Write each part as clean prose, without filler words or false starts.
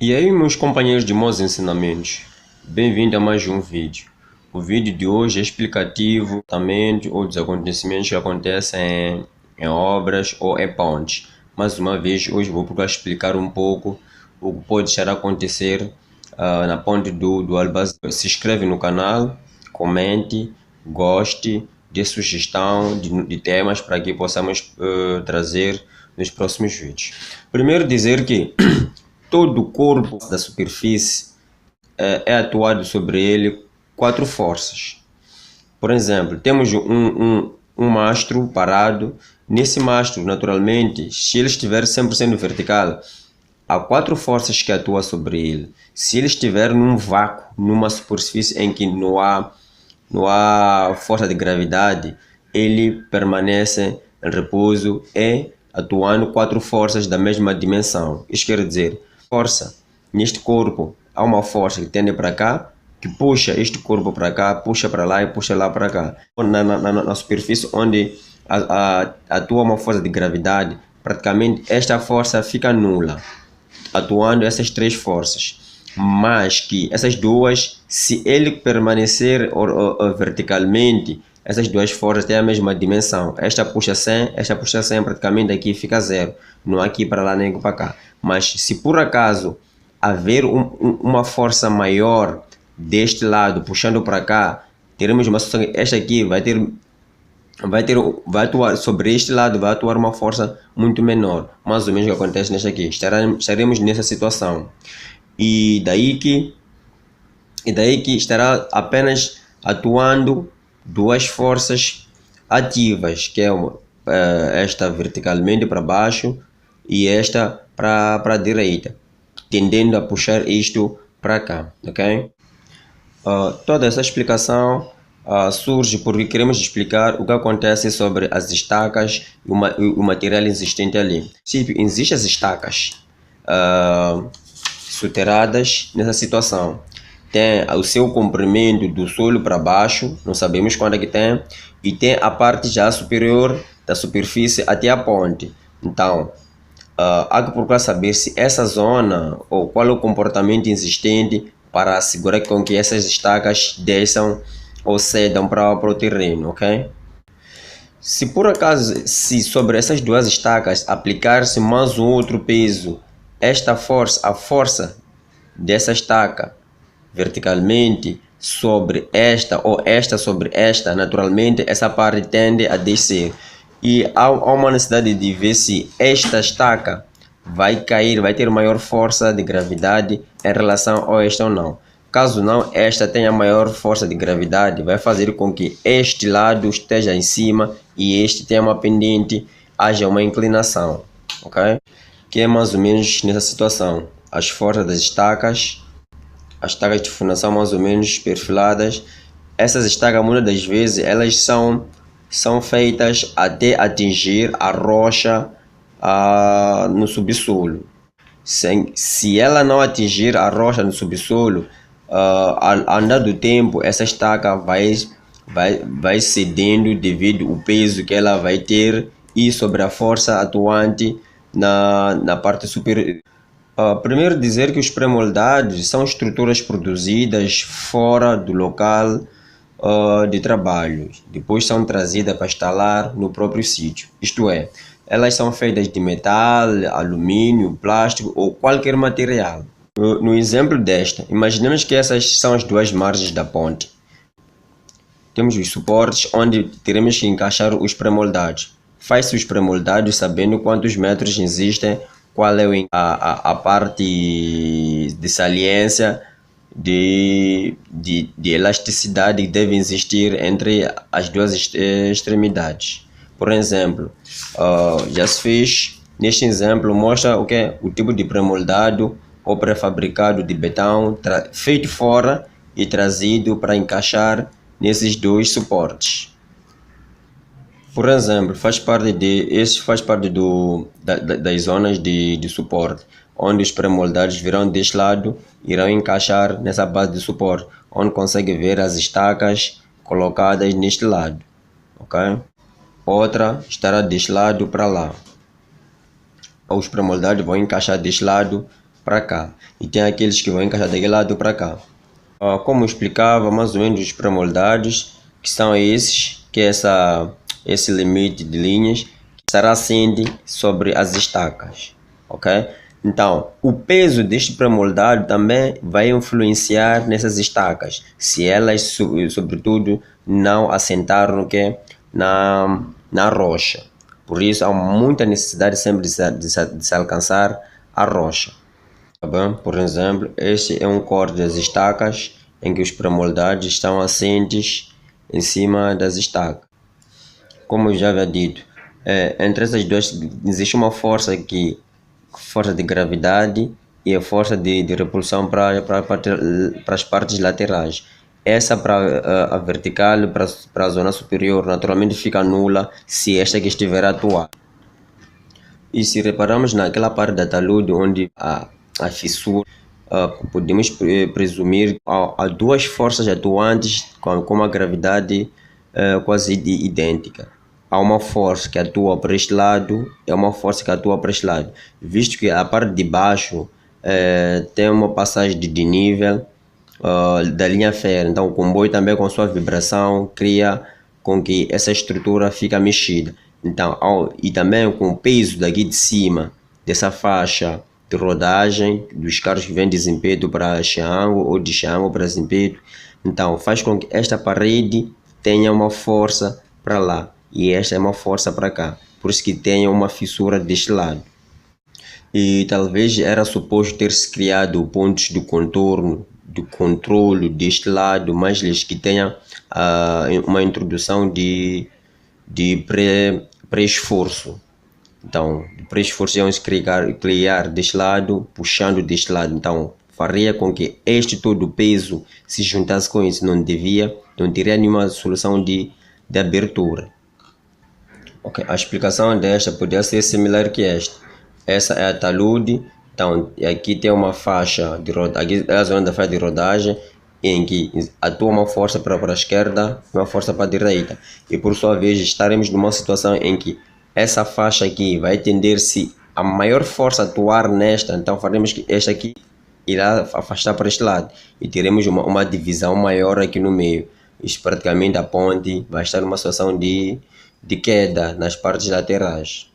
E aí, meus companheiros de Meus Ensinamentos, bem-vindo a mais um vídeo. O vídeo de hoje é explicativo também ou dos acontecimentos que acontecem em obras ou em pontes. Mais uma vez, hoje vou procurar explicar um pouco o que pode estar a acontecer na ponte do Albazia. Se inscreve no canal, comente, goste, dê sugestão de temas para que possamos trazer nos próximos vídeos. Primeiro dizer que todo o corpo da superfície é atuado sobre ele quatro forças. Por exemplo, temos um mastro parado. Nesse mastro, naturalmente, se ele estiver 100% vertical, há quatro forças que atuam sobre ele. Se ele estiver num vácuo, numa superfície em que não há força de gravidade, ele permanece em repouso e atuando quatro forças da mesma dimensão. Isso quer dizer, força neste corpo, há uma força que tende para cá, que puxa este corpo para cá, puxa para lá e puxa lá para cá. Na superfície onde atua uma força de gravidade, praticamente esta força fica nula, atuando essas três forças. Mas que essas duas, se ele permanecer verticalmente, essas duas forças têm a mesma dimensão. Esta puxa 100, esta puxa 100, praticamente aqui fica zero. Não aqui para lá nem para cá. Mas se por acaso haver uma força maior deste lado puxando para cá, teremos uma situação que esta aqui vai atuar sobre este lado, vai atuar uma força muito menor. Mais ou menos o que acontece nesta aqui. Estaremos nessa situação. E daí que estará apenas atuando duas forças ativas, que é esta verticalmente para baixo e esta para a direita, tendendo a puxar isto para cá, ok? Toda essa explicação surge porque queremos explicar o que acontece sobre as estacas e o material existente ali. Se existem as estacas suteradas nessa situação, tem o seu comprimento do solo para baixo, não sabemos quanto é que tem, e tem a parte já superior da superfície até a ponte. Então, há que procurar saber se essa zona ou qual é o comportamento existente para assegurar com que essas estacas desçam ou cedam para o terreno, ok? Se por acaso, se sobre essas duas estacas aplicar-se mais um outro peso, esta força, a força dessa estaca verticalmente sobre esta ou esta sobre esta, naturalmente essa parte tende a descer. E há uma necessidade de ver se esta estaca vai cair, vai ter maior força de gravidade em relação a esta ou não. Caso não, esta tenha maior força de gravidade, vai fazer com que este lado esteja em cima e este tenha uma pendente, haja uma inclinação, ok? Que é mais ou menos nessa situação. As forças das estacas, as estacas de fundação mais ou menos perfiladas. Essas estacas muitas das vezes elas são feitas até atingir a rocha no subsolo. Se ela não atingir a rocha no subsolo, ao andar do tempo, essa estaca vai cedendo devido ao peso que ela vai ter e sobre a força atuante na parte superior. Primeiro dizer que os pré-moldados são estruturas produzidas fora do local de trabalho, depois são trazidas para instalar no próprio sítio. Isto é, elas são feitas de metal, alumínio, plástico ou qualquer material. No exemplo desta, imaginemos que essas são as duas margens da ponte. Temos os suportes onde teremos que encaixar os pré-moldados. Faz-se os pré-moldados sabendo quantos metros existem, qual é a parte de saliência, de elasticidade que deve existir entre as duas extremidades. Por exemplo, já se fez, neste exemplo, mostra o tipo de pré-moldado ou pré-fabricado de betão feito fora e trazido para encaixar nesses dois suportes. Por exemplo, faz parte das zonas de suporte, onde os pré-moldados virão deste lado, irão encaixar nessa base de suporte, onde consegue ver as estacas colocadas neste lado, ok? Outra estará deste lado para lá. Os pré-moldados vão encaixar deste lado para cá. E tem aqueles que vão encaixar daquele lado para cá. Como eu explicava, mais ou menos os pré-moldados, que são esses, que é esse limite de linhas, que estará assente sobre as estacas, ok? Então, o peso deste pré-moldado também vai influenciar nessas estacas, se elas, sobretudo, não assentaram no que? Na rocha. Por isso, há muita necessidade sempre de se alcançar a rocha. Tá bem? Por exemplo, este é um corte das estacas em que os pré-moldados estão assentes em cima das estacas. Como eu já havia dito, entre essas duas existe uma força aqui, força de gravidade e a força de repulsão para as partes laterais. Essa para a vertical, para a zona superior, naturalmente fica nula se esta que estiver a atuar. E se repararmos naquela parte da talude onde a fissura, podemos presumir que há duas forças atuantes com uma gravidade quase idêntica. Há uma força que atua para este lado e uma força que atua para este lado, visto que a parte de baixo tem uma passagem de nível da linha férrea. Então o comboio também com sua vibração cria com que essa estrutura fica mexida. Então, e também com o peso daqui de cima dessa faixa de rodagem dos carros que vêm de Zimpeto para Xiango ou de Xiango para Zimpeto, então faz com que esta parede tenha uma força para lá e esta é uma força para cá, por isso que tenha uma fissura deste lado. E talvez era suposto ter-se criado pontos de contorno, de controle deste lado, mas que tenha uma introdução de pré-esforço. Então, pré-esforço iam criar deste lado, puxando deste lado. Então, faria com que este todo o peso se juntasse com isso. Não teria nenhuma solução de abertura. Okay. A explicação desta poderia ser similar que esta. Essa é a talude. Então, aqui tem uma faixa de rodagem, aqui é a zona da faixa de rodagem, em que atua uma força para a esquerda e uma força para a direita. E por sua vez estaremos numa situação em que essa faixa aqui vai tender se a maior força atuar nesta, então faremos que esta aqui irá afastar para este lado e teremos uma divisão maior aqui no meio. Isto praticamente a ponte vai estar numa situação de queda nas partes laterais.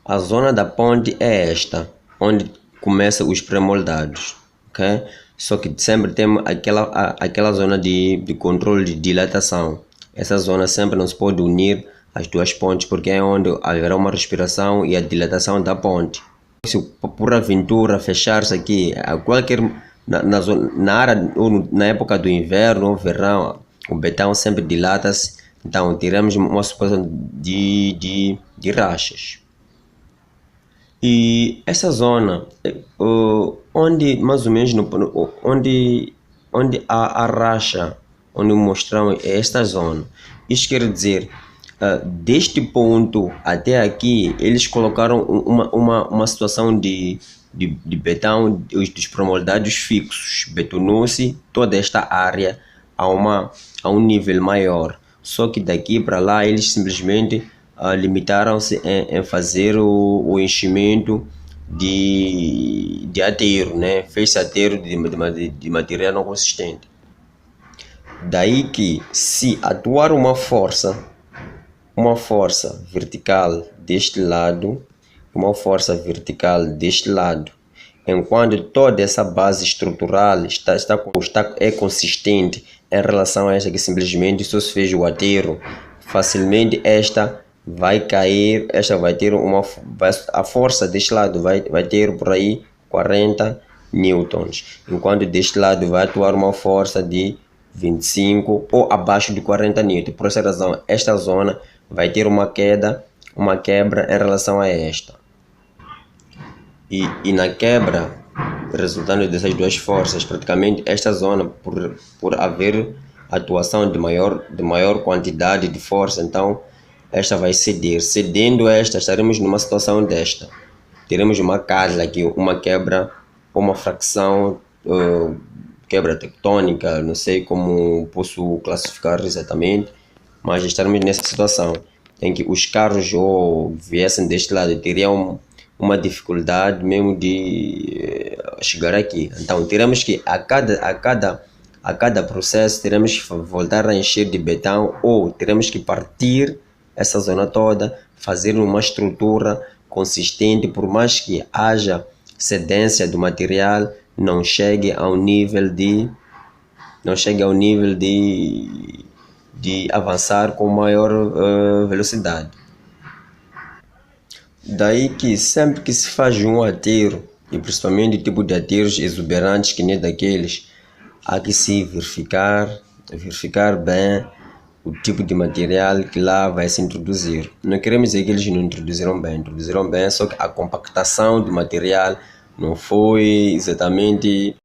A zona da ponte é esta, onde começam os pré-moldados. Okay? Só que sempre temos aquela zona de controle de dilatação. Essa zona sempre não se pode unir as duas pontes, porque é onde haverá uma respiração e a dilatação da ponte. Se por aventura fechar-se aqui, na área, na época do inverno ou verão, o betão sempre dilata-se, então teremos uma suposição de rachas. E essa zona, onde mais ou menos, onde há a racha, onde mostramos esta zona, isso quer dizer, deste ponto até aqui, eles colocaram uma situação de betão, dos pré-moldados fixos, betonou-se toda esta área a um nível maior, só que daqui para lá eles simplesmente limitaram-se em fazer o enchimento de aterro, né? Fez-se aterro de material não consistente. Daí que se atuar uma força vertical deste lado, uma força vertical deste lado, enquanto toda essa base estrutural é consistente em relação a esta que simplesmente só se fez o aterro, facilmente esta vai cair, esta vai ter a força deste lado vai ter por aí 40 newtons, enquanto deste lado vai atuar uma força de 25 ou abaixo de 40 newtons. Por essa razão, esta zona vai ter uma quebra em relação a esta. E na quebra, resultando dessas duas forças, praticamente esta zona, por haver atuação de maior quantidade de força, então esta vai ceder. Cedendo esta, estaremos numa situação desta. Teremos uma carga aqui, uma quebra, uma fração, quebra tectônica, não sei como posso classificar exatamente, mas estaremos nessa situação em que os carros ou viessem deste lado teriam uma dificuldade mesmo de chegar aqui. Então teremos que a cada processo teremos que voltar a encher de betão, ou teremos que partir essa zona toda, fazer uma estrutura consistente, por mais que haja cedência do material, não chegue ao nível de avançar com maior velocidade. Daí que sempre que se faz um aterro, e principalmente o tipo de aterros exuberantes que nem daqueles, há que se verificar bem o tipo de material que lá vai se introduzir. Não queremos dizer que eles não introduziram bem, só que a compactação do material não foi exatamente